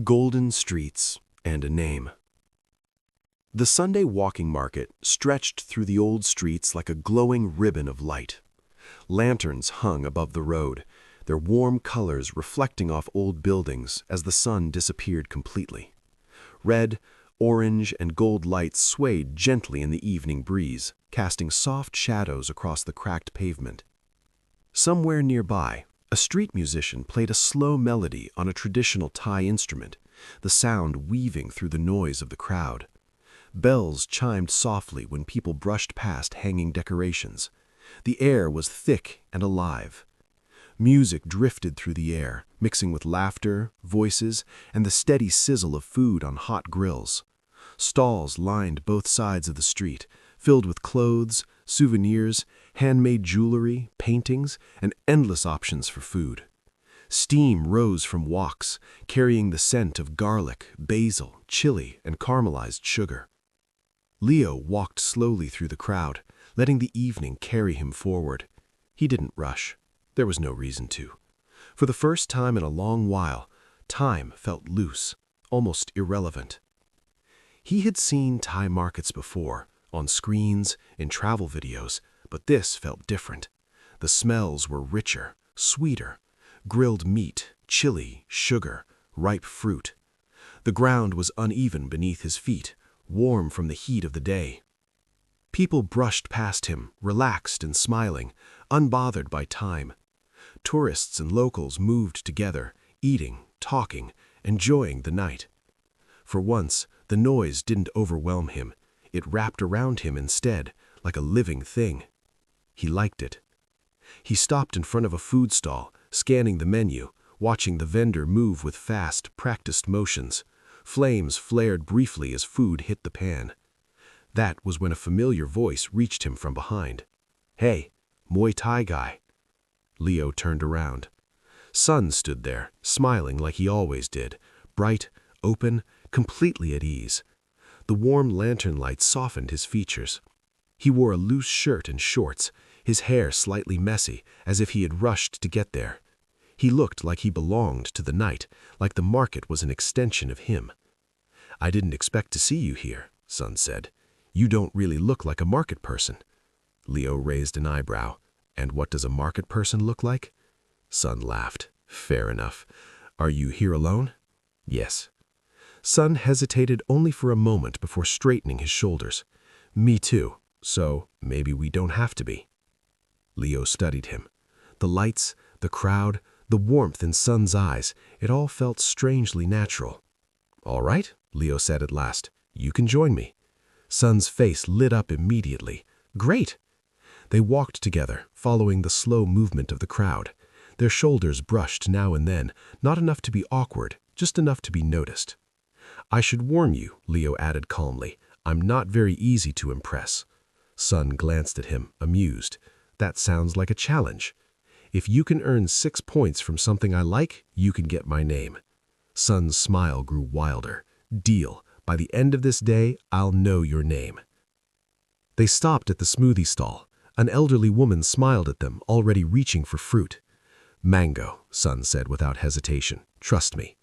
Golden streets and a name. The Sunday walking market stretched through the old streets like a glowing ribbon of light. Lanterns hung above the road, their warm colors reflecting off old buildings as the sun disappeared completely. Red, orange, and gold lights swayed gently in the evening breeze, casting soft shadows across the cracked pavement. Somewhere nearby, a street musician played a slow melody on a traditional Thai instrument, the sound weaving through the noise of the crowd. Bells chimed softly when people brushed past hanging decorations. The air was thick and alive. Music drifted through the air, mixing with laughter, voices, and the steady sizzle of food on hot grills. Stalls lined both sides of the street, filled with clothes, souvenirs, handmade jewelry, paintings, and endless options for food. Steam rose from woks, carrying the scent of garlic, basil, chili, and caramelized sugar. Leo walked slowly through the crowd, letting the evening carry him forward. He didn't rush. There was no reason to. For the first time in a long while, time felt loose, almost irrelevant. He had seen Thai markets before, on screens, in travel videos, but this felt different. The smells were richer, sweeter. Grilled meat, chili, sugar, ripe fruit. The ground was uneven beneath his feet, warm from the heat of the day. People brushed past him, relaxed and smiling, unbothered by time. Tourists and locals moved together, eating, talking, enjoying the night. For once, the noise didn't overwhelm him. It wrapped around him instead, like a living thing. He liked it. He stopped in front of a food stall, scanning the menu, watching the vendor move with fast, practiced motions. Flames flared briefly as food hit the pan. That was when a familiar voice reached him from behind. "Hey, Muay Thai guy." Leo turned around. Sun stood there, smiling like he always did, bright, open, completely at ease. The warm lantern light softened his features. He wore a loose shirt and shorts, his hair slightly messy, as if he had rushed to get there. He looked like he belonged to the night, like the market was an extension of him. "I didn't expect to see you here," Sun said. "You don't really look like a market person." Leo raised an eyebrow. "And what does a market person look like?" Sun laughed. "Fair enough. Are you here alone?" "Yes." Sun hesitated only for a moment before straightening his shoulders. "Me too, so maybe we don't have to be." Leo studied him. The lights, the crowd, the warmth in Sun's eyes, it all felt strangely natural. "All right," Leo said at last. "You can join me." Sun's face lit up immediately. "Great!" They walked together, following the slow movement of the crowd. Their shoulders brushed now and then, not enough to be awkward, just enough to be noticed. "I should warn you," Leo added calmly, "I'm not very easy to impress." Sun glanced at him, amused. "That sounds like a challenge. If you can earn 6 points from something I like, you can get my name." Sun's smile grew wilder. "Deal. By the end of this day, I'll know your name." They stopped at the smoothie stall. An elderly woman smiled at them, already reaching for fruit. "Mango," Sun said without hesitation. "Trust me."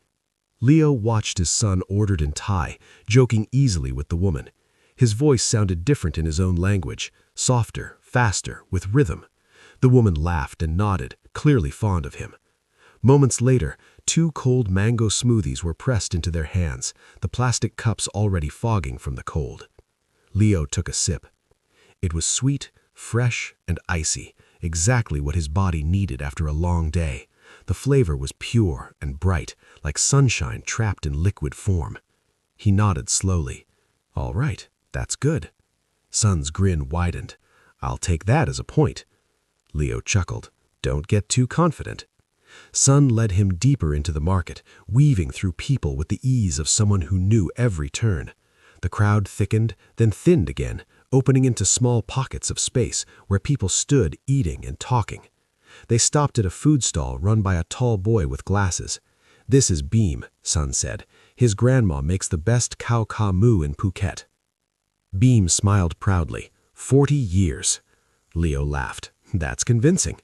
Leo watched his son ordered in Thai, joking easily with the woman. His voice sounded different in his own language, softer, faster, with rhythm. The woman laughed and nodded, clearly fond of him. Moments later, 2 cold mango smoothies were pressed into their hands, the plastic cups already fogging from the cold. Leo took a sip. It was sweet, fresh, and icy, exactly what his body needed after a long day. The flavor was pure and bright, like sunshine trapped in liquid form. He nodded slowly. "All right, that's good." Sun's grin widened. "I'll take that as a point." Leo chuckled. "Don't get too confident." Sun led him deeper into the market, weaving through people with the ease of someone who knew every turn. The crowd thickened, then thinned again, opening into small pockets of space where people stood eating and talking. They stopped at a food stall run by a tall boy with glasses. "This is Beam," Sun said. "His grandma makes the best cow ca moo in Phuket." Beam smiled proudly. 40 years. Leo laughed. "That's convincing."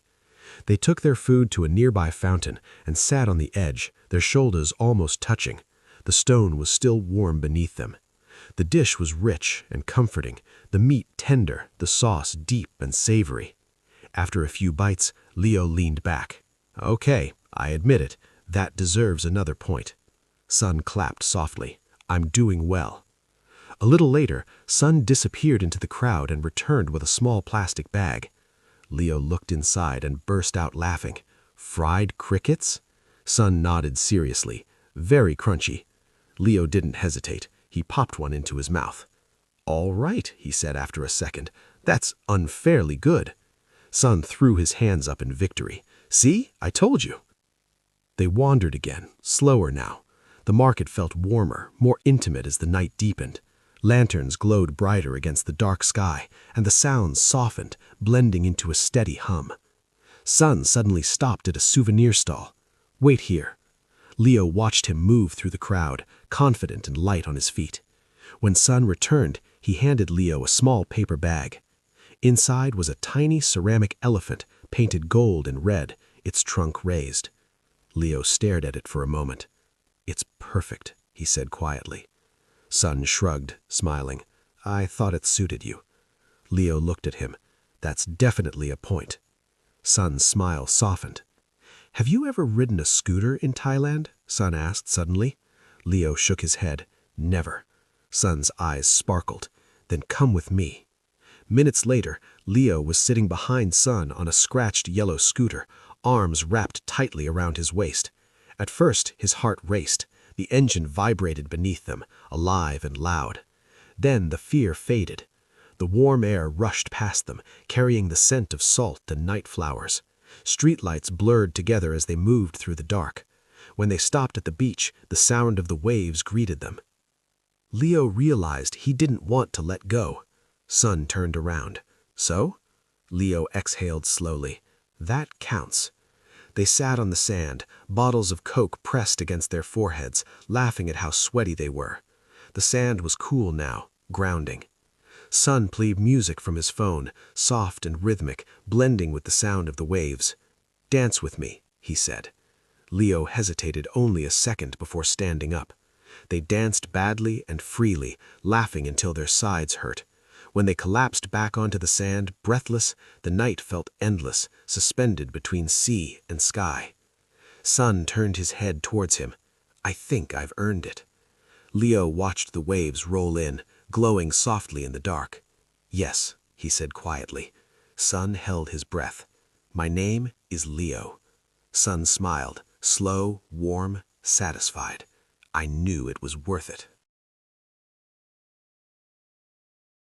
They took their food to a nearby fountain and sat on the edge, their shoulders almost touching. The stone was still warm beneath them. The dish was rich and comforting, the meat tender, the sauce deep and savory. After a few bites, Leo leaned back. "Okay, I admit it. That deserves another point." Sun clapped softly. "I'm doing well." A little later, Sun disappeared into the crowd and returned with a small plastic bag. Leo looked inside and burst out laughing. "Fried crickets?" Sun nodded seriously. "Very crunchy." Leo didn't hesitate. He popped one into his mouth. "All right," he said after a second. "That's unfairly good." Sun threw his hands up in victory. "See? I told you." They wandered again, slower now. The market felt warmer, more intimate as the night deepened. Lanterns glowed brighter against the dark sky, and the sounds softened, blending into a steady hum. Sun suddenly stopped at a souvenir stall. "Wait here." Leo watched him move through the crowd, confident and light on his feet. When Sun returned, he handed Leo a small paper bag. Inside was a tiny ceramic elephant, painted gold and red, its trunk raised. Leo stared at it for a moment. "It's perfect," he said quietly. Sun shrugged, smiling. "I thought it suited you." Leo looked at him. "That's definitely a point." Sun's smile softened. "Have you ever ridden a scooter in Thailand?" Sun asked suddenly. Leo shook his head. "Never." Sun's eyes sparkled. "Then come with me." Minutes later, Leo was sitting behind Sun on a scratched yellow scooter, arms wrapped tightly around his waist. At first, his heart raced. The engine vibrated beneath them, alive and loud. Then the fear faded. The warm air rushed past them, carrying the scent of salt and night flowers. Streetlights blurred together as they moved through the dark. When they stopped at the beach, the sound of the waves greeted them. Leo realized he didn't want to let go. Sun turned around. "So?" Leo exhaled slowly. "That counts." They sat on the sand, bottles of Coke pressed against their foreheads, laughing at how sweaty they were. The sand was cool now, grounding. Sun played music from his phone, soft and rhythmic, blending with the sound of the waves. "Dance with me," he said. Leo hesitated only a second before standing up. They danced badly and freely, laughing until their sides hurt. When they collapsed back onto the sand, breathless, the night felt endless, suspended between sea and sky. Sun turned his head towards him. "I think I've earned it." Leo watched the waves roll in, glowing softly in the dark. "Yes," he said quietly. Sun held his breath. "My name is Leo." Sun smiled, slow, warm, satisfied. "I knew it was worth it."